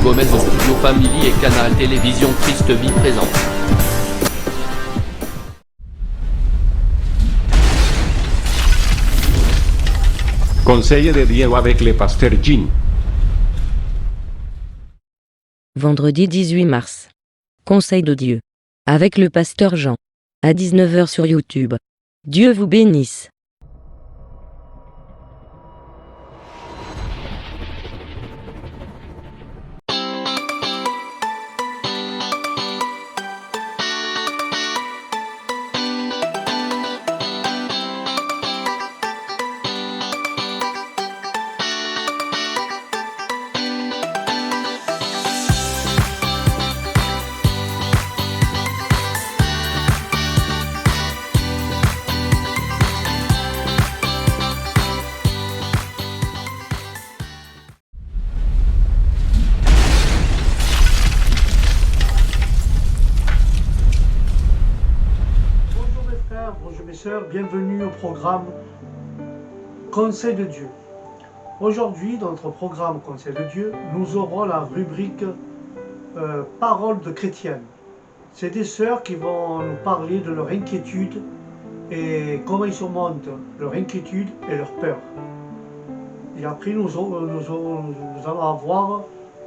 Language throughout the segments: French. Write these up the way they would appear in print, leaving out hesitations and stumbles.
Gomez au studio Family et Canal Télévision Christ Vie présente. Conseil de Dieu avec le pasteur Jean. Vendredi 18 mars. Conseil de Dieu. Avec le pasteur Jean. À 19 h sur YouTube. Dieu vous bénisse. Bonjour mes sœurs, bienvenue au programme Conseil de Dieu. Aujourd'hui, dans notre programme Conseil de Dieu, nous aurons la rubrique Paroles de chrétiennes. C'est des sœurs qui vont nous parler de leur inquiétude et comment ils surmontent leur inquiétude et leur peur. Et après, nous allons avoir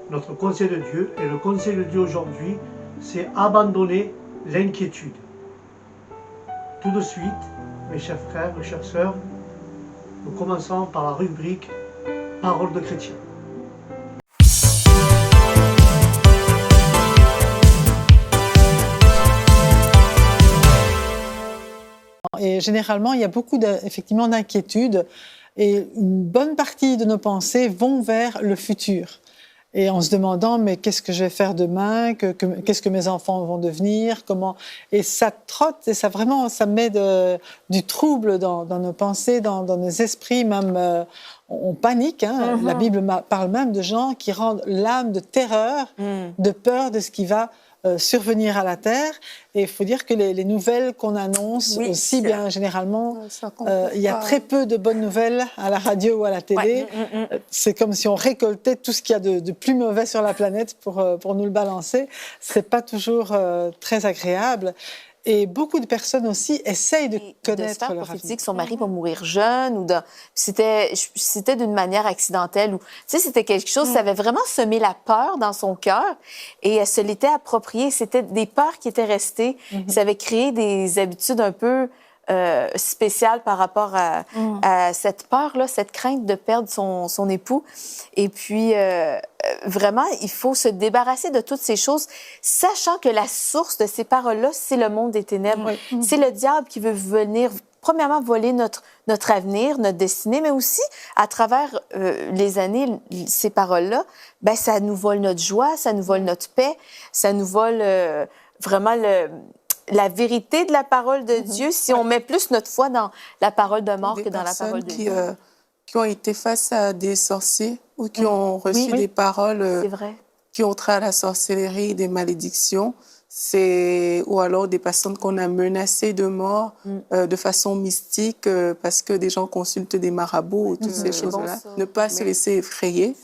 notre Conseil de Dieu. Et le Conseil de Dieu aujourd'hui, c'est abandonner l'inquiétude. Tout de suite, mes chers frères, mes chères sœurs, nous commençons par la rubrique Paroles de chrétien. Et généralement, il y a beaucoup effectivement d'inquiétudes et une bonne partie de nos pensées vont vers le futur. Et en se demandant, mais qu'est-ce que je vais faire demain, qu'est-ce que mes enfants vont devenir, comment... Et ça trotte, et ça vraiment, ça met du trouble dans nos pensées, dans nos esprits, même on panique. Hein. La Bible parle même de gens qui rendent l'âme de terreur, de peur de ce qui va survenir à la Terre. Et il faut dire que les nouvelles qu'on annonce aussi, bien généralement, il y a très peu de bonnes nouvelles à la radio ou à la télé. C'est comme si on récoltait tout ce qu'il y a de plus mauvais sur la planète pour nous le balancer. C'est pas toujours très agréable. Et beaucoup de personnes aussi essayent de connaître leur avenir. Que son mari va mourir jeune, c'était d'une manière accidentelle, ou tu sais, c'était quelque chose, ça avait vraiment semé la peur dans son cœur, et elle se l'était appropriée. C'était des peurs qui étaient restées. Ça avait créé des habitudes un peu spéciales par rapport à cette peur-là, cette crainte de perdre son époux. Et puis, vraiment, il faut se débarrasser de toutes ces choses, sachant que la source de ces paroles-là, c'est le monde des ténèbres. C'est le diable qui veut venir, premièrement, voler notre avenir, notre destinée, mais aussi, à travers les années, ces paroles-là, ben, ça nous vole notre joie, ça nous vole notre paix, ça nous vole vraiment la vérité de la parole de Dieu, si on met plus notre foi dans la parole de mort que dans la parole de Dieu. Qui ont été face à des sorciers ou qui ont reçu des paroles qui ont trait à la sorcellerie, des malédictions, ou alors des personnes qu'on a menacées de mort de façon mystique parce que des gens consultent des marabouts ou toutes ces choses-là. Ne pas se laisser effrayer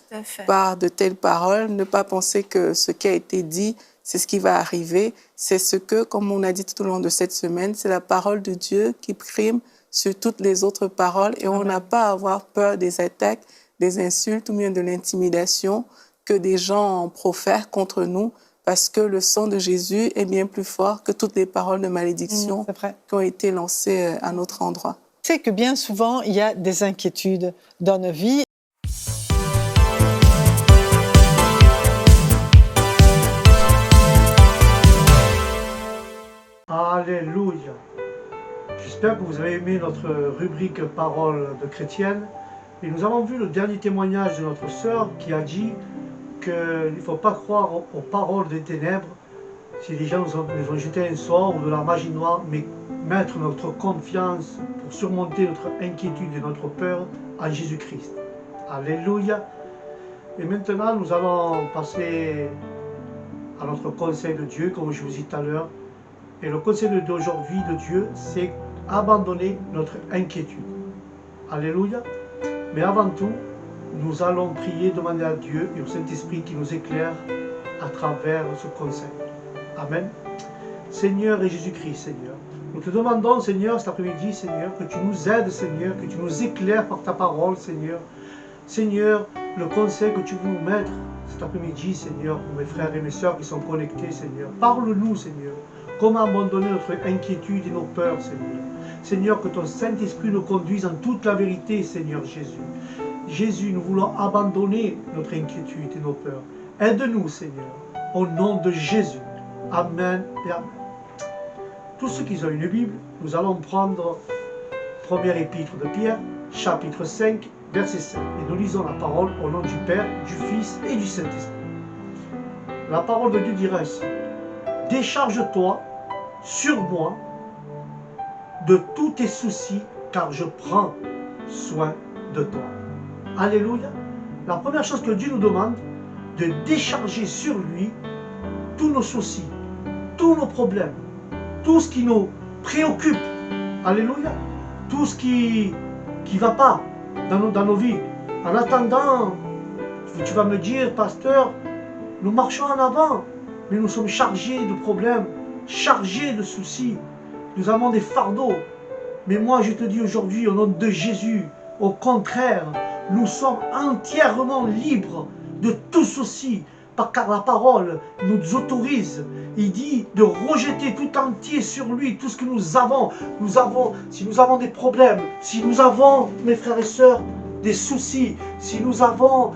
par de telles paroles, ne pas penser que ce qui a été dit, c'est ce qui va arriver. C'est ce que, comme on a dit tout au long de cette semaine, c'est la parole de Dieu qui prime sur toutes les autres paroles. Et on n'a pas à avoir peur des attaques, des insultes ou bien de l'intimidation que des gens profèrent contre nous, parce que le sang de Jésus est bien plus fort que toutes les paroles de malédiction qui ont été lancées à notre endroit. C'est que bien souvent, il y a des inquiétudes dans nos vies. Alléluia. J'espère que vous avez aimé notre rubrique Paroles de chrétienne. Et nous avons vu le dernier témoignage de notre sœur qui a dit qu'il ne faut pas croire aux paroles des ténèbres si les gens nous ont jeté un sort ou de la magie noire, mais mettre notre confiance pour surmonter notre inquiétude et notre peur en Jésus-Christ. Alléluia. Et maintenant, nous allons passer à notre conseil de Dieu, comme je vous ai dit tout à l'heure. Et le conseil d'aujourd'hui de Dieu, c'est abandonner notre inquiétude. Alléluia. Mais avant tout, nous allons prier, demander à Dieu et au Saint-Esprit qui nous éclaire à travers ce conseil. Amen. Seigneur et Jésus-Christ, Seigneur, nous te demandons, Seigneur, cet après-midi, Seigneur, que tu nous aides, Seigneur, que tu nous éclaires par ta parole, Seigneur. Seigneur, le conseil que tu veux nous mettre cet après-midi, Seigneur, pour mes frères et mes sœurs qui sont connectés, Seigneur. Parle-nous, Seigneur. Comment abandonner notre inquiétude et nos peurs, Seigneur. Seigneur, que ton Saint-Esprit nous conduise en toute la vérité, Seigneur Jésus. Jésus, nous voulons abandonner notre inquiétude et nos peurs. Aide-nous, Seigneur, au nom de Jésus. Amen et Amen. Tous ceux qui ont une Bible, nous allons prendre première épître de Pierre, chapitre 5, verset 5. Et nous lisons la parole au nom du Père, du Fils et du Saint-Esprit. La parole de Dieu dira ainsi: décharge-toi sur moi de tous tes soucis, car je prends soin de toi. Alléluia. La première chose que Dieu nous demande, de décharger sur lui tous nos soucis, tous nos problèmes, tout ce qui nous préoccupe. Alléluia. Tout ce qui ne va pas dans nos vies. En attendant, tu vas me dire, pasteur, nous marchons en avant, mais nous sommes chargés de problèmes, chargés de soucis. Nous avons des fardeaux. Mais moi, je te dis aujourd'hui, au nom de Jésus, au contraire, nous sommes entièrement libres de tout souci, car la parole nous autorise. Il dit de rejeter tout entier sur lui, tout ce que nous avons. Si nous avons des problèmes, si nous avons, mes frères et sœurs, des soucis, si nous avons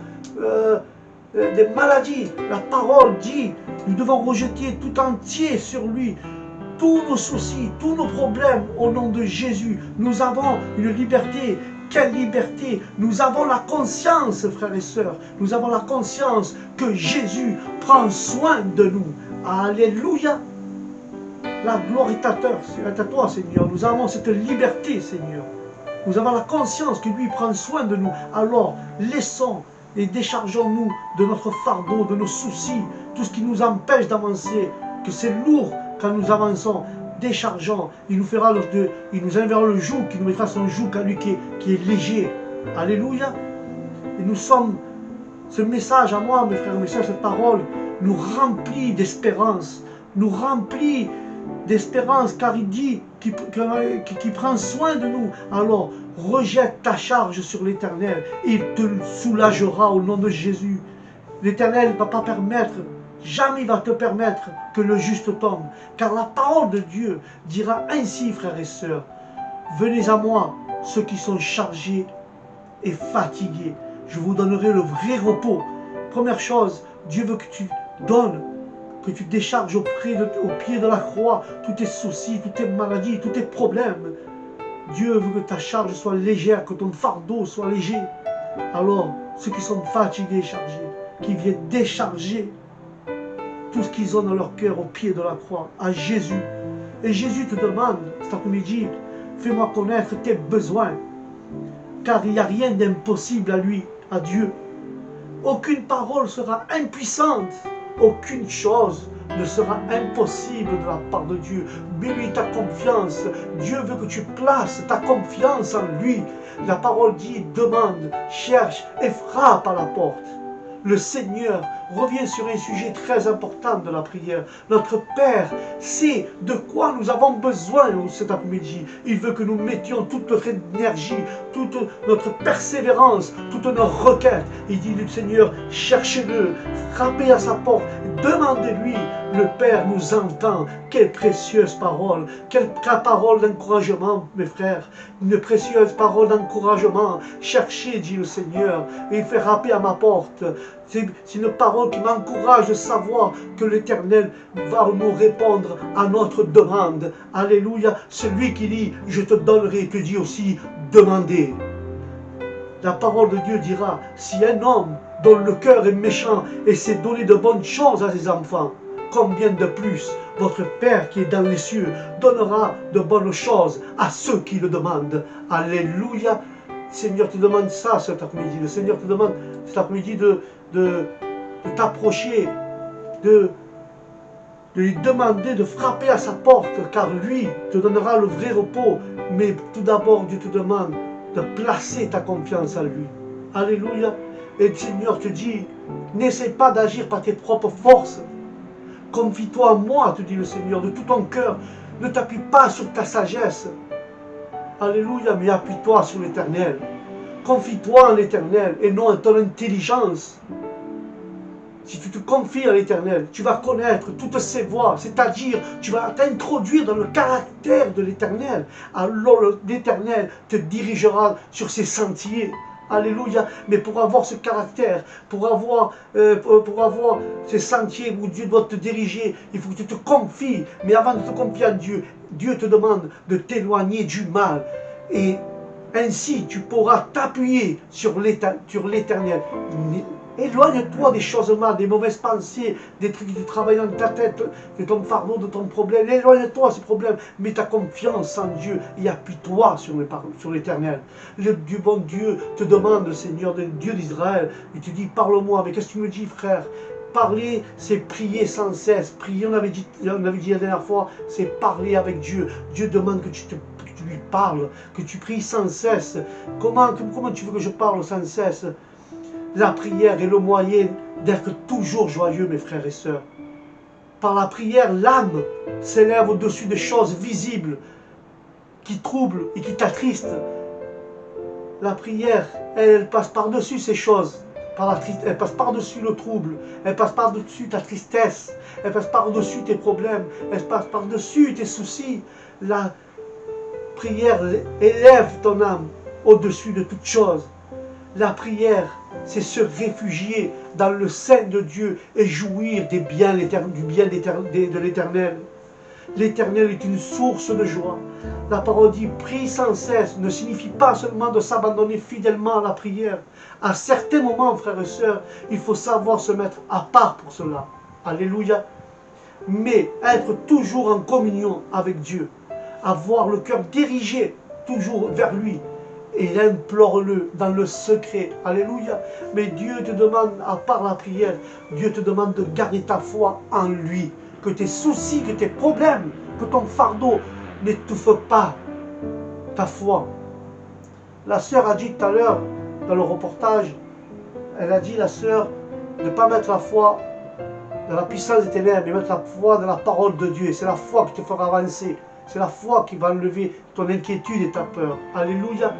des maladies, la parole dit, nous devons rejeter tout entier sur lui. Tous nos soucis, tous nos problèmes, au nom de Jésus, nous avons une liberté. Quelle liberté! Nous avons la conscience, frères et sœurs, nous avons la conscience que Jésus prend soin de nous. Alléluia! La gloire est à toi, Seigneur. Nous avons cette liberté, Seigneur. Nous avons la conscience que lui prend soin de nous. Alors, laissons et déchargeons-nous de notre fardeau, de nos soucis, tout ce qui nous empêche d'avancer, que c'est lourd quand nous avançons. Déchargeons, il nous enverra le joug, qui nous mettra son joug à lui qui est léger. Alléluia. Et nous sommes, ce message à moi, mes frères et mes sœurs, cette parole nous remplit d'espérance, nous remplit d'espérance, car il dit qu'il prend soin de nous. Alors, rejette ta charge sur l'Éternel, il te soulagera au nom de Jésus. L'Éternel ne va pas permettre, jamais il va te permettre que le juste tombe. Car la parole de Dieu dira ainsi, frères et sœurs, venez à moi, ceux qui sont chargés et fatigués. Je vous donnerai le vrai repos. Première chose, Dieu veut que tu donnes, que tu décharges au pied de la croix tous tes soucis, toutes tes maladies, tous tes problèmes. Dieu veut que ta charge soit légère, que ton fardeau soit léger. Alors, ceux qui sont fatigués et chargés, qui viennent décharger tout ce qu'ils ont dans leur cœur au pied de la croix, à Jésus. Et Jésus te demande cet après-midi, fais-moi connaître tes besoins, car il n'y a rien d'impossible à lui, à Dieu. Aucune parole sera impuissante, aucune chose ne sera impossible de la part de Dieu. Mets-lui ta confiance. Dieu veut que tu places ta confiance en lui. La parole dit, demande, cherche et frappe à la porte. Le Seigneur revient sur un sujet très important de la prière. Notre Père sait de quoi nous avons besoin cet après-midi. Il veut que nous mettions toute notre énergie, toute notre persévérance, toutes nos requêtes. Il dit, le Seigneur, cherchez-le, frappez à sa porte, demandez-lui. Le Père nous entend. Quelle précieuse parole, quelle parole d'encouragement, mes frères. Une précieuse parole d'encouragement. Cherchez, dit le Seigneur, et il fait frapper à ma porte. C'est une parole qui m'encourage de savoir que l'Éternel va nous répondre à notre demande. Alléluia. Celui qui dit, je te donnerai, te dit aussi, demandez. La parole de Dieu dira, si un homme dont le cœur est méchant et sait donner de bonnes choses à ses enfants, combien de plus votre Père qui est dans les cieux donnera de bonnes choses à ceux qui le demandent. Alléluia. Le Seigneur te demande ça cet après-midi. Le Seigneur te demande cet après-midi de t'approcher, de lui demander de frapper à sa porte, car lui te donnera le vrai repos. Mais tout d'abord, Dieu te demande de placer ta confiance en lui. Alléluia. Et le Seigneur te dit, n'essaie pas d'agir par tes propres forces. Confie-toi en moi, te dit le Seigneur, de tout ton cœur. Ne t'appuie pas sur ta sagesse. Alléluia, mais appuie-toi sur l'Éternel. Confie-toi en l'Éternel et non en ton intelligence. Si tu te confies à l'Éternel, tu vas connaître toutes ses voies, c'est-à-dire tu vas t'introduire dans le caractère de l'Éternel. Alors l'Éternel te dirigera sur ses sentiers. Alléluia. Mais pour avoir ce caractère, pour avoir ces sentiers où Dieu doit te diriger, il faut que tu te confies. Mais avant de te confier à Dieu, Dieu te demande de t'éloigner du mal. Et ainsi, tu pourras t'appuyer sur l'Éternel. Éloigne-toi des choses mal, des mauvaises pensées, des trucs qui travaillent dans ta tête, de ton fardeau, de ton problème. Éloigne-toi de ces problèmes. Mets ta confiance en Dieu et appuie-toi sur l'Éternel. Le bon Dieu te demande, Seigneur, le Dieu d'Israël, il te dit, parle-moi. Mais qu'est-ce que tu me dis, frère? Parler, c'est prier sans cesse. Prier, on avait dit la dernière fois, c'est parler avec Dieu. Dieu demande que tu lui parles, que tu pries sans cesse. Comment tu veux que je parle sans cesse? La prière est le moyen d'être toujours joyeux, mes frères et sœurs. Par la prière, l'âme s'élève au-dessus des choses visibles qui troublent et qui t'attristent. La prière, elle passe par-dessus ces choses. Elle passe par-dessus le trouble. Elle passe par-dessus ta tristesse. Elle passe par-dessus tes problèmes. Elle passe par-dessus tes soucis. La prière élève ton âme au-dessus de toutes choses. La prière, c'est se réfugier dans le sein de Dieu et jouir du bien de l'Éternel. L'Éternel est une source de joie. La parole dit, prie sans cesse, ne signifie pas seulement de s'abandonner fidèlement à la prière. À certains moments, frères et sœurs, il faut savoir se mettre à part pour cela. Alléluia. Mais être toujours en communion avec Dieu, avoir le cœur dirigé toujours vers lui, et implore-le dans le secret. Alléluia. Mais Dieu te demande, à part la prière, Dieu te demande de garder ta foi en lui. Que tes soucis, que tes problèmes, que ton fardeau n'étouffe pas ta foi. La sœur a dit tout à l'heure, dans le reportage, elle a dit, la sœur, de ne pas mettre la foi dans la puissance des ténèbres, mais mettre la foi dans la parole de Dieu. C'est la foi qui te fera avancer. C'est la foi qui va enlever ton inquiétude et ta peur. Alléluia.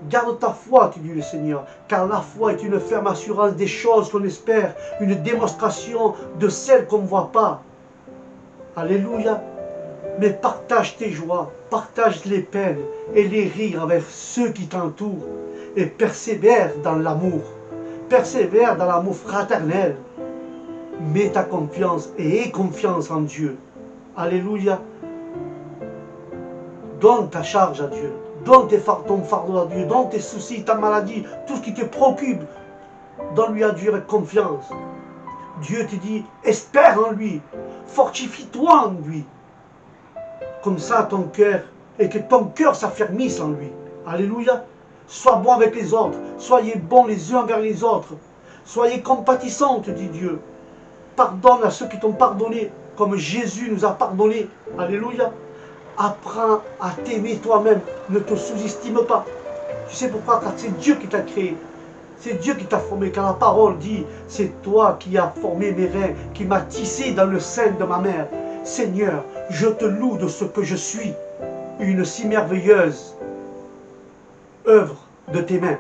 Garde ta foi, tu dis le Seigneur, car la foi est une ferme assurance des choses qu'on espère, une démonstration de celles qu'on ne voit pas. Alléluia. Mais partage tes joies, partage les peines et les rires avec ceux qui t'entourent et persévère dans l'amour. Persévère dans l'amour fraternel. Mets ta confiance et aie confiance en Dieu. Alléluia. Donne ta charge à Dieu. Donne ton fardeau à Dieu. Donne tes soucis, ta maladie, tout ce qui te préoccupe. Donne-lui à Dieu avec confiance. Dieu te dit, espère en lui. Fortifie-toi en lui. Comme ça, ton cœur, et que ton cœur s'affermisse en lui. Alléluia. Sois bon avec les autres. Soyez bons les uns envers les autres. Soyez compatissants, te dit Dieu. Pardonne à ceux qui t'ont pardonné, comme Jésus nous a pardonné. Alléluia. Apprends à t'aimer toi-même. Ne te sous-estime pas. Tu sais pourquoi? Car c'est Dieu qui t'a créé. C'est Dieu qui t'a formé. Car la parole dit, c'est toi qui as formé mes reins, qui m'as tissé dans le sein de ma mère. Seigneur, je te loue de ce que je suis. Une si merveilleuse œuvre de tes mains.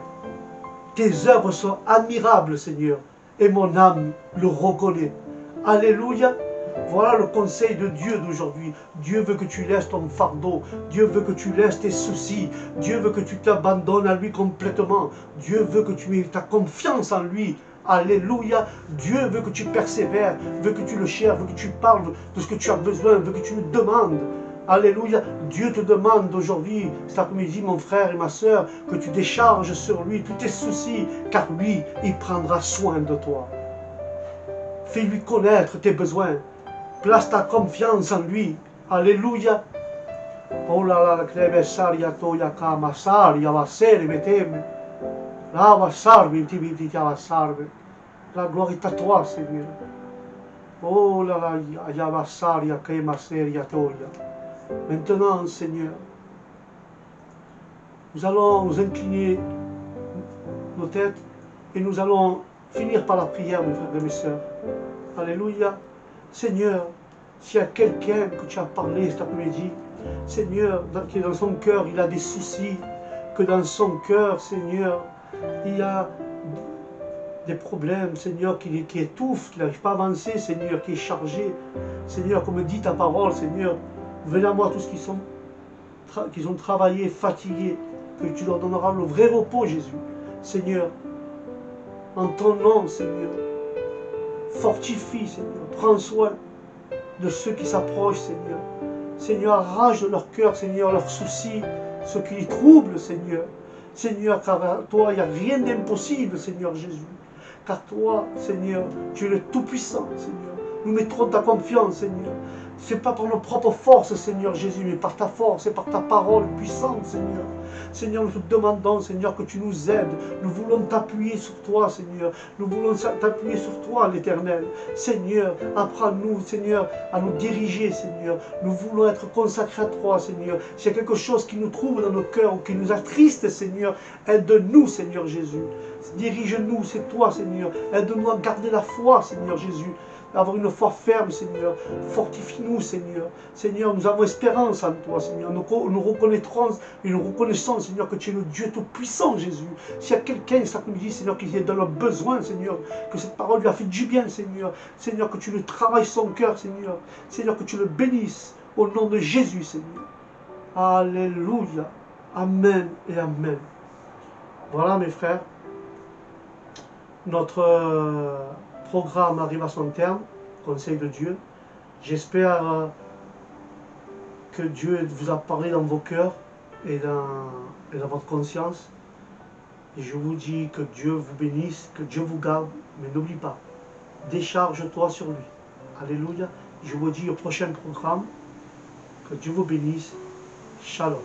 Tes œuvres sont admirables, Seigneur. Et mon âme le reconnaît. Alléluia. Voilà le conseil de Dieu d'aujourd'hui. Dieu veut que tu laisses ton fardeau. Dieu veut que tu laisses tes soucis. Dieu veut que tu t'abandonnes à lui complètement. Dieu veut que tu aies ta confiance en lui. Alléluia. Dieu veut que tu persévères, veut que tu le cherches, veut que tu parles de ce que tu as besoin, veut que tu le demandes. Alléluia. Dieu te demande aujourd'hui, cet après-midi, mon frère et ma soeur, que tu décharges sur lui tous tes soucis, car lui, il prendra soin de toi. Fais-lui connaître tes besoins. Place ta confiance en lui. Alléluia. Oh là là, la crève saria toya kama saria va sere meteme. La va sarve, ti va sarve. La gloire est à toi, Seigneur. Oh là là, ya va saria kama seria toya. Maintenant, Seigneur, nous allons nous incliner nos têtes et nous allons finir par la prière, mes frères et mes sœurs. Alléluia. Seigneur, s'il y a quelqu'un que tu as parlé cet après-midi, Seigneur, qui est dans son cœur, il a des soucis, que dans son cœur, Seigneur, il y a des problèmes, Seigneur, qui étouffe, qui n'arrive pas à avancer, Seigneur, qui est chargé. Seigneur, comme dit ta parole, Seigneur, venez à moi tous qui ont travaillé, fatigués, que tu leur donneras le vrai repos, Jésus. Seigneur, en ton nom, Seigneur, fortifie, Seigneur, prends soin de ceux qui s'approchent, Seigneur. Seigneur, arrache de leur cœur, Seigneur, leurs soucis, ce qui les trouble, Seigneur. Seigneur, car à toi, il n'y a rien d'impossible, Seigneur Jésus. Car toi, Seigneur, tu es le Tout-Puissant, Seigneur. Nous mettrons ta confiance, Seigneur. Ce n'est pas par nos propres forces, Seigneur Jésus, mais par ta force et par ta parole puissante, Seigneur. Seigneur, nous te demandons, Seigneur, que tu nous aides. Nous voulons t'appuyer sur toi, Seigneur. Nous voulons t'appuyer sur toi, l'Éternel. Seigneur, apprends-nous, Seigneur, à nous diriger, Seigneur. Nous voulons être consacrés à toi, Seigneur. S'il y a quelque chose qui nous trouble dans nos cœurs ou qui nous attriste, Seigneur, aide-nous, Seigneur Jésus. Dirige-nous, c'est toi, Seigneur. Aide-nous à garder la foi, Seigneur Jésus. Avoir une foi ferme, Seigneur. Fortifie-nous, Seigneur. Seigneur, nous avons espérance en toi, Seigneur. Nous reconnaîtrons et nous reconnaissons, Seigneur, que tu es le Dieu tout-puissant, Jésus. S'il y a quelqu'un cet après-midi, Seigneur, qui est dans le besoin, Seigneur, que cette parole lui a fait du bien, Seigneur. Seigneur, que tu le travailles son cœur, Seigneur. Seigneur, que tu le bénisses au nom de Jésus, Seigneur. Alléluia. Amen et Amen. Voilà, mes frères. Notre programme arrive à son terme, Conseil de Dieu. J'espère que Dieu vous a parlé dans vos cœurs et dans votre conscience. Et je vous dis que Dieu vous bénisse, que Dieu vous garde, mais n'oublie pas, décharge-toi sur lui. Alléluia. Je vous dis au prochain programme, que Dieu vous bénisse. Shalom.